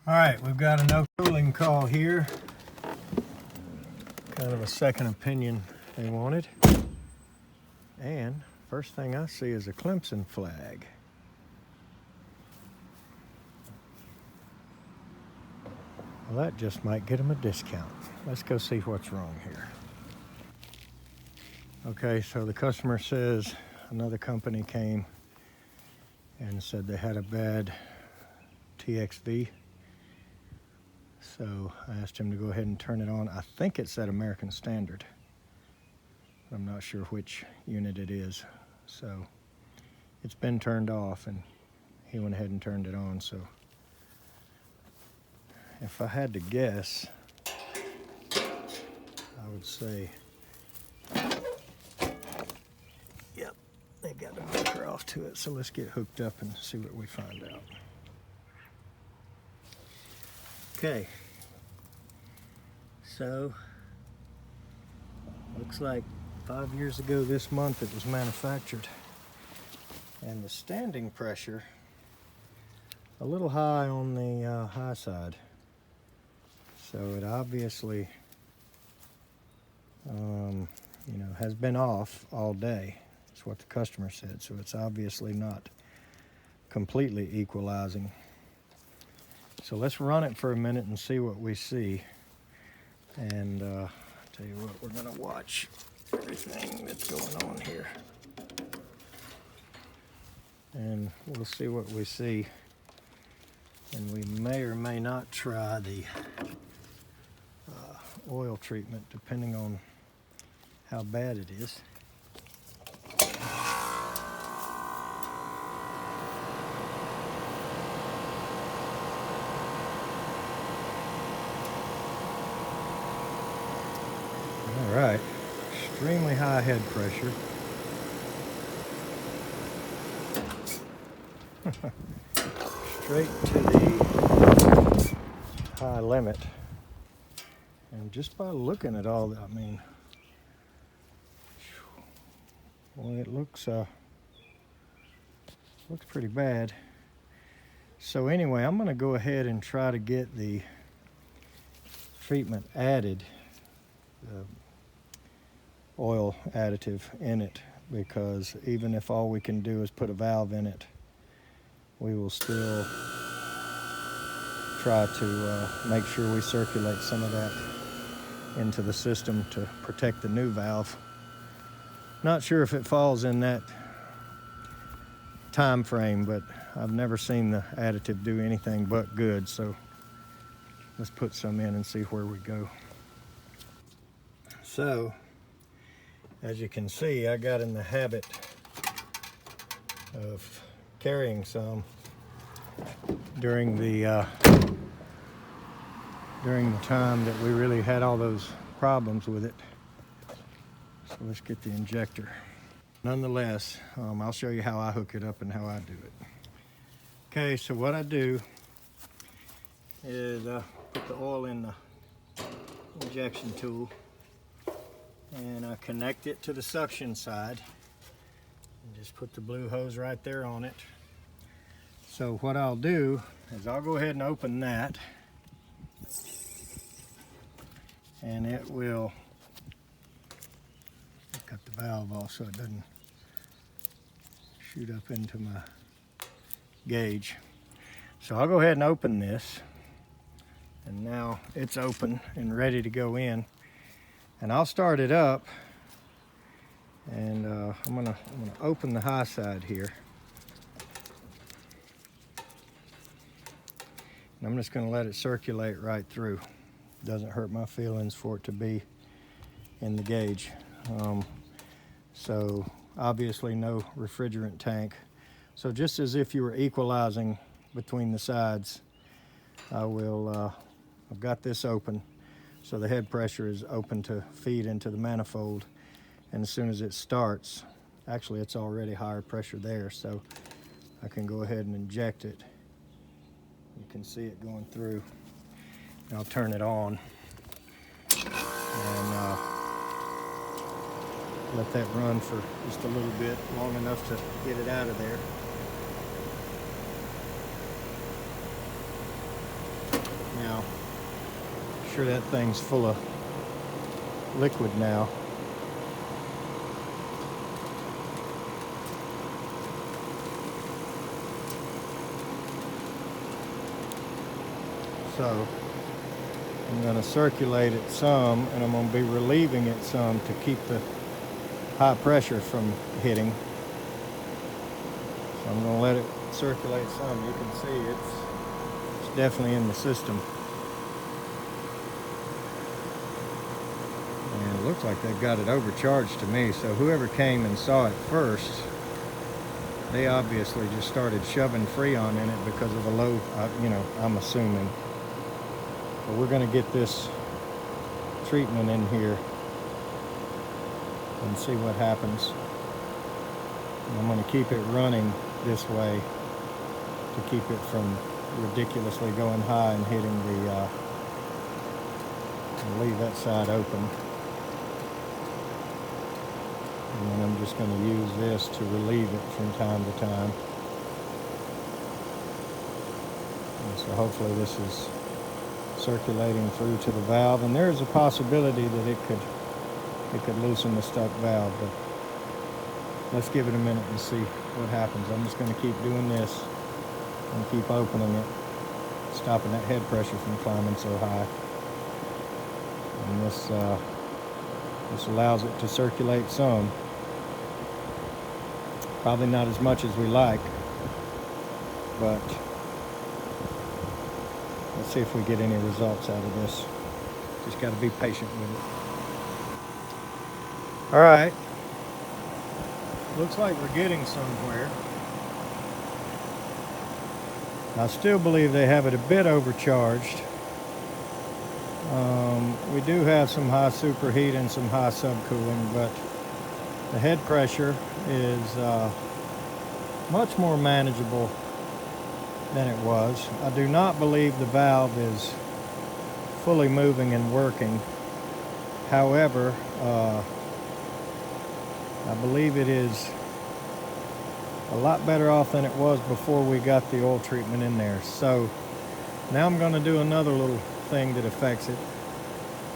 All right, we've got a no cooling call here. Kind of a second opinion they wanted. And first thing I see is a Clemson flag. Well, that just might get them a discount. Let's go see what's wrong here. Okay, so the customer says another company came and said they had a bad TXV. So I asked him to go ahead and turn it on. I think it's at American Standard. I'm not sure which unit it is. So it's been turned off and he went ahead and turned it on. So if I had to guess, I would say, yep, they got the motor off to it. So let's get hooked up and see what we find out. Okay, so looks like 5 years ago this month it was manufactured, and the standing pressure a little high on the high side, so it obviously has been off all day. That's what the customer said, so it's obviously not completely equalizing. So let's run it for a minute and see what we see. And tell you what, we're gonna watch everything that's going on here. And we'll see what we see. And we may or may not try the oil treatment depending on how bad it is. All right, extremely high head pressure. Straight to the high limit. And just by looking at all that, I mean, well, it looks pretty bad. So anyway, I'm gonna go ahead and try to get the treatment added, oil additive in it, because even if all we can do is put a valve in it, we will still try to make sure we circulate some of that into the system to protect the new valve. Not sure if it falls in that time frame, but I've never seen the additive do anything but good, so let's put some in and see where we go. So as you can see, I got in the habit of carrying some during the time that we really had all those problems with it. So let's get the injector. Nonetheless, I'll show you how I hook it up and how I do it. Okay, so what I do is put the oil in the injection tool, and I connect it to the suction side and just put the blue hose right there on it. So what I'll do is I'll go ahead and open that, and it will cut the valve off so it doesn't shoot up into my gauge. So I'll go ahead and open this, and now it's open and ready to go in. And I'll start it up, and I'm gonna open the high side here. And I'm just gonna let it circulate right through. Doesn't hurt my feelings for it to be in the gauge. So obviously no refrigerant tank. So just as if you were equalizing between the sides, I've got this open. So the head pressure is open to feed into the manifold. And as soon as it starts, actually it's already higher pressure there, so I can go ahead and inject it. You can see it going through. And I'll turn it on and let that run for just a little bit, long enough to get it out of there. sure that thing's full of liquid now. So I'm going to circulate it some, and I'm going to be relieving it some to keep the high pressure from hitting. So I'm going to let it circulate some. You can see it's definitely in the system. And it looks like they've got it overcharged to me. So whoever came and saw it first, they obviously just started shoving Freon in it because of the low, I'm assuming. But we're going to get this treatment in here and see what happens. And I'm going to keep it running this way to keep it from ridiculously going high and hitting the, and leave that side open. And then I'm just going to use this to relieve it from time to time. And so hopefully this is circulating through to the valve, and there is a possibility that it could loosen the stuck valve, but let's give it a minute and see what happens. I'm just going to keep doing this and keep opening it, stopping that head pressure from climbing so high. And this allows it to circulate some. Probably not as much as we like, but let's see if we get any results out of this. Just got to be patient with it. All right. Looks like we're getting somewhere. I still believe they have it a bit overcharged. We do have some high superheat and some high subcooling, but the head pressure is much more manageable than it was. I do not believe the valve is fully moving and working. However, I believe it is a lot better off than it was before we got the oil treatment in there. So now I'm going to do another little thing that affects it.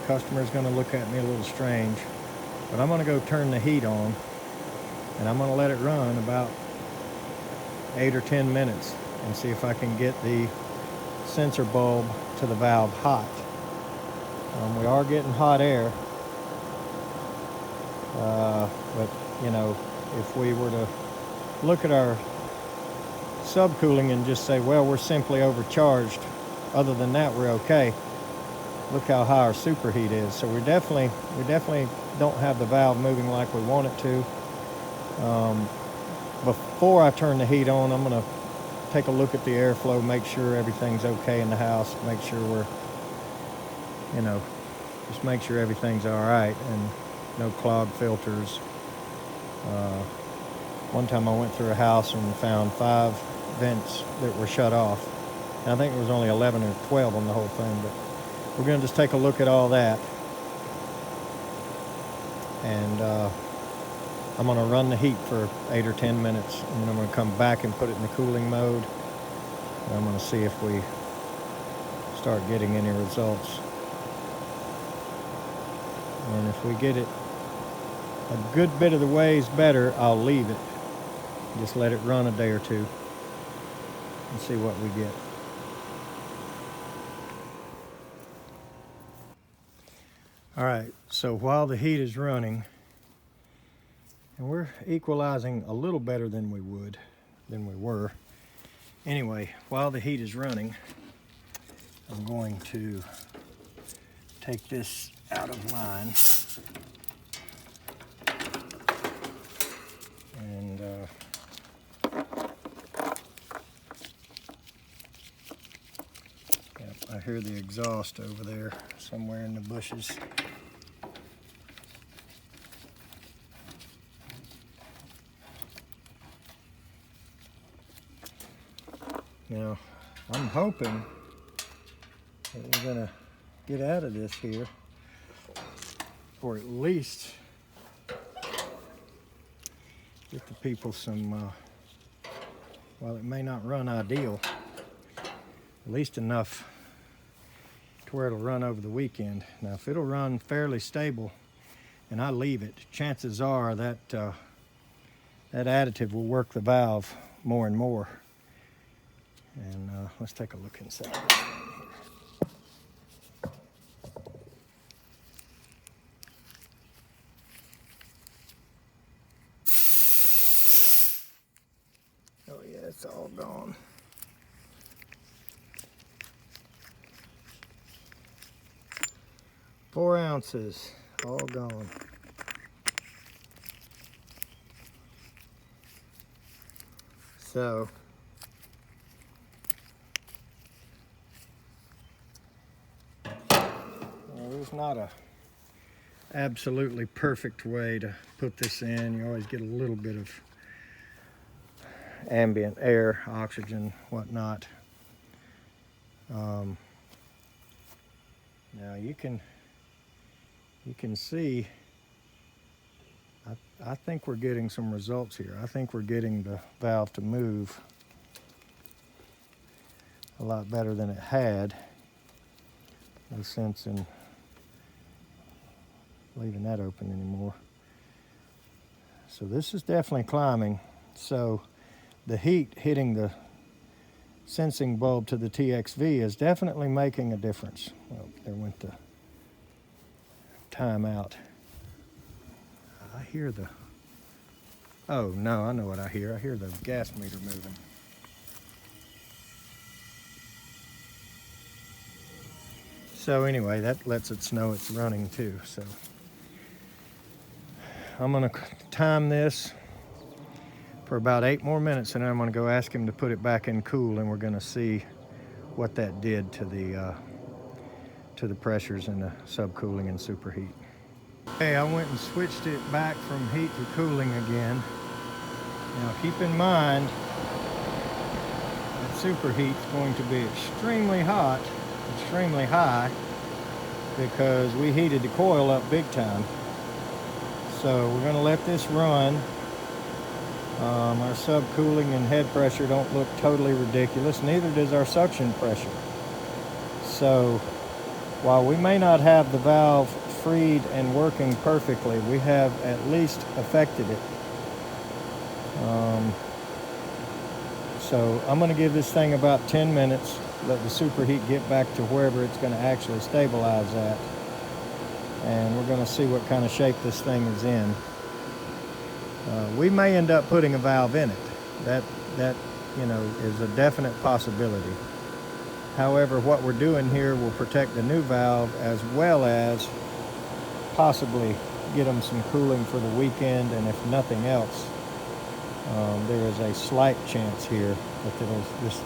Customer's going to look at me a little strange, but I'm going to go turn the heat on, and I'm going to let it run about 8 or 10 minutes and see if I can get the sensor bulb to the valve hot. We are getting hot air, but if we were to look at our subcooling and just say, well, we're simply overcharged, other than that we're okay. Look how high our superheat is. So we definitely don't have the valve moving like we want it to. Before I turn the heat on, I'm going to take a look at the airflow, make sure everything's okay in the house, make sure we're, just make sure everything's all right and no clogged filters. One time I went through a house and found 5 vents that were shut off. And I think there was only 11 or 12 on the whole thing, but we're going to just take a look at all that. And I'm going to run the heat for 8 or 10 minutes, and then I'm going to come back and put it in the cooling mode. And I'm going to see if we start getting any results. And if we get it a good bit of the ways better, I'll leave it. Just let it run a day or two and see what we get. All right, so while the heat is running, and we're equalizing a little better than we were. Anyway, while the heat is running, I'm going to take this out of line. And yep, I hear the exhaust over there somewhere in the bushes. Now, I'm hoping that we're gonna get out of this here, or at least get the people some, while it may not run ideal, at least enough to where it'll run over the weekend. Now, if it'll run fairly stable and I leave it, chances are that that additive will work the valve more and more. And let's take a look inside this thing here. Oh yeah, it's all gone. Four ounces, all gone. So, there's not a absolutely perfect way to put this in. You always get a little bit of ambient air, oxygen, whatnot. Now you can see, I think we're getting some results here. I think we're getting the valve to move a lot better than it had. No sense in leaving that open anymore. So this is definitely climbing. So the heat hitting the sensing bulb to the TXV is definitely making a difference. Well, there went the timeout. I hear the, oh no, I know what I hear. I hear the gas meter moving. So anyway, that lets it know it's running too. So I'm gonna time this for about 8 more minutes, and then I'm gonna go ask him to put it back in cool, and we're gonna see what that did to the pressures and the subcooling and superheat. Okay, I went and switched it back from heat to cooling again. Now keep in mind that superheat is going to be extremely hot, extremely high, because we heated the coil up big time. So we're going to let this run. Our subcooling and head pressure don't look totally ridiculous, neither does our suction pressure. So while we may not have the valve freed and working perfectly, we have at least affected it. So I'm going to give this thing about 10 minutes, let the superheat get back to wherever it's going to actually stabilize at, and we're going to see what kind of shape this thing is in. We may end up putting a valve in it. That you know, is a definite possibility. However, what we're doing here will protect the new valve, as well as possibly get them some cooling for the weekend, and if nothing else, there is a slight chance here that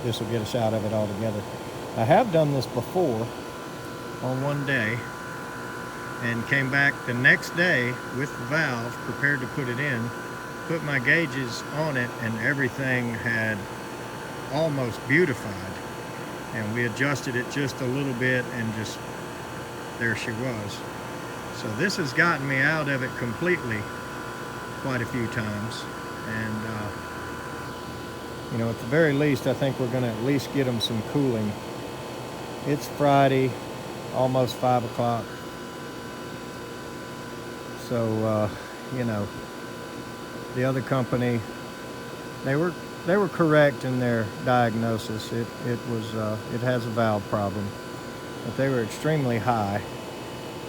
this will get us out of it altogether. I have done this before on one day and came back the next day with the valve prepared to put it in, put my gauges on it, and everything had almost beautified. And we adjusted it just a little bit, and just there she was. So this has gotten me out of it completely quite a few times. And you know, at the very least, I think we're going to at least get them some cooling. It's Friday, almost 5 o'clock. So you know, the other company, they were correct in their diagnosis. It has a valve problem, but they were extremely high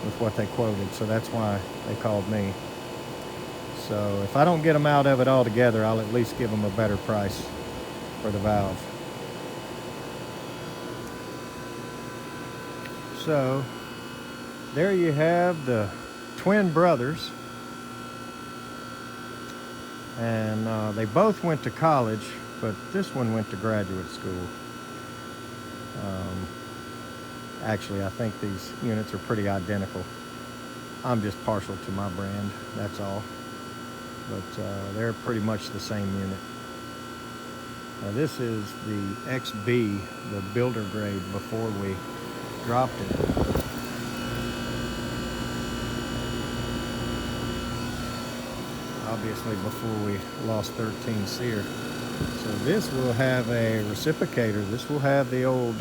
with what they quoted, so that's why they called me. So if I don't get them out of it altogether, I'll at least give them a better price for the valve. So there you have the twin brothers, and they both went to college, but this one went to graduate school. Actually, I think these units are pretty identical. I'm just partial to my brand, that's all. But they're pretty much the same unit. Now this is the XB, the builder grade, before we dropped it. Obviously before we lost 13 SEER. So this will have a reciprocator. This will have the old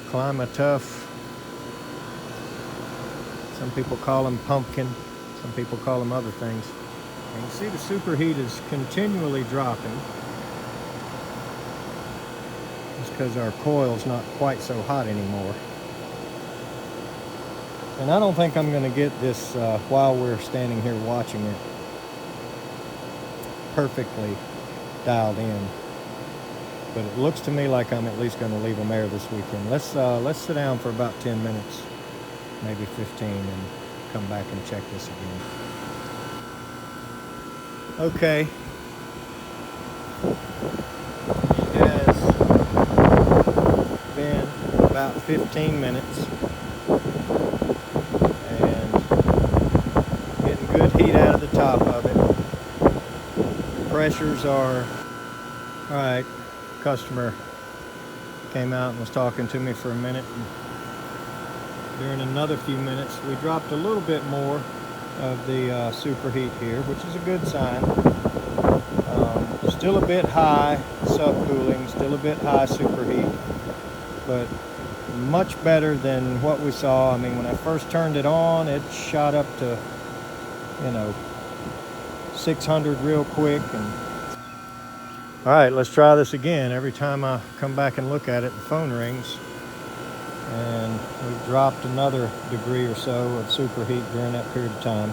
Clima-Tough. Some people call them pumpkin. Some people call them other things. And you see the superheat is continually dropping. It's because our coil's not quite so hot anymore. And I don't think I'm going to get this, while we're standing here watching it, perfectly dialed in. But it looks to me like I'm at least going to leave them air this weekend. Let's sit down for about 10 minutes, maybe 15, and come back and check this again. Okay. It has been about 15 minutes. And getting good heat out of the top of it. Pressures are, all right, customer came out and was talking to me for a minute. And during another few minutes, we dropped a little bit more of the superheat here, which is a good sign. Still a bit high subcooling, still a bit high superheat, but much better than what we saw. I mean, when I first turned it on, it shot up to, 600 real quick. And all right, let's try this again. Every time I come back and look at it, the phone rings. And we've dropped another degree or so of superheat during that period of time.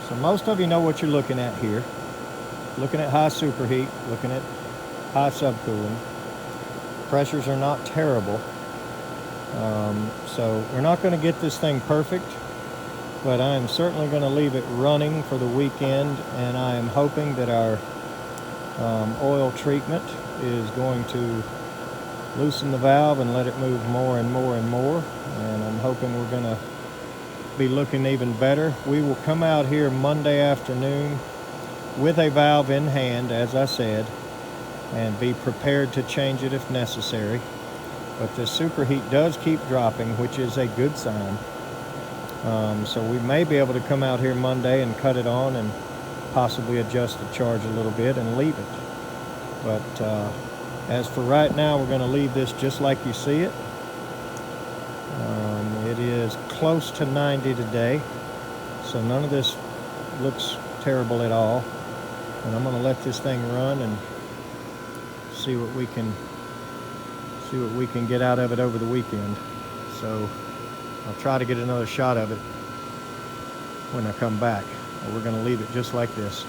So most of you know what you're looking at here. Looking at high superheat, looking at high subcooling. Pressures are not terrible. So we're not going to get this thing perfect, but I am certainly going to leave it running for the weekend, and I am hoping that our oil treatment is going to loosen the valve and let it move more and more and more. And I'm hoping we're going to be looking even better. We will come out here Monday afternoon with a valve in hand, as I said, and be prepared to change it if necessary. But the superheat does keep dropping, which is a good sign. So we may be able to come out here Monday and cut it on and possibly adjust the charge a little bit and leave it. But as for right now, we're going to leave this just like you see it. It is close to 90 today, so none of this looks terrible at all. And I'm going to let this thing run and see what we can get out of it over the weekend. So I'll try to get another shot of it when I come back. But we're going to leave it just like this.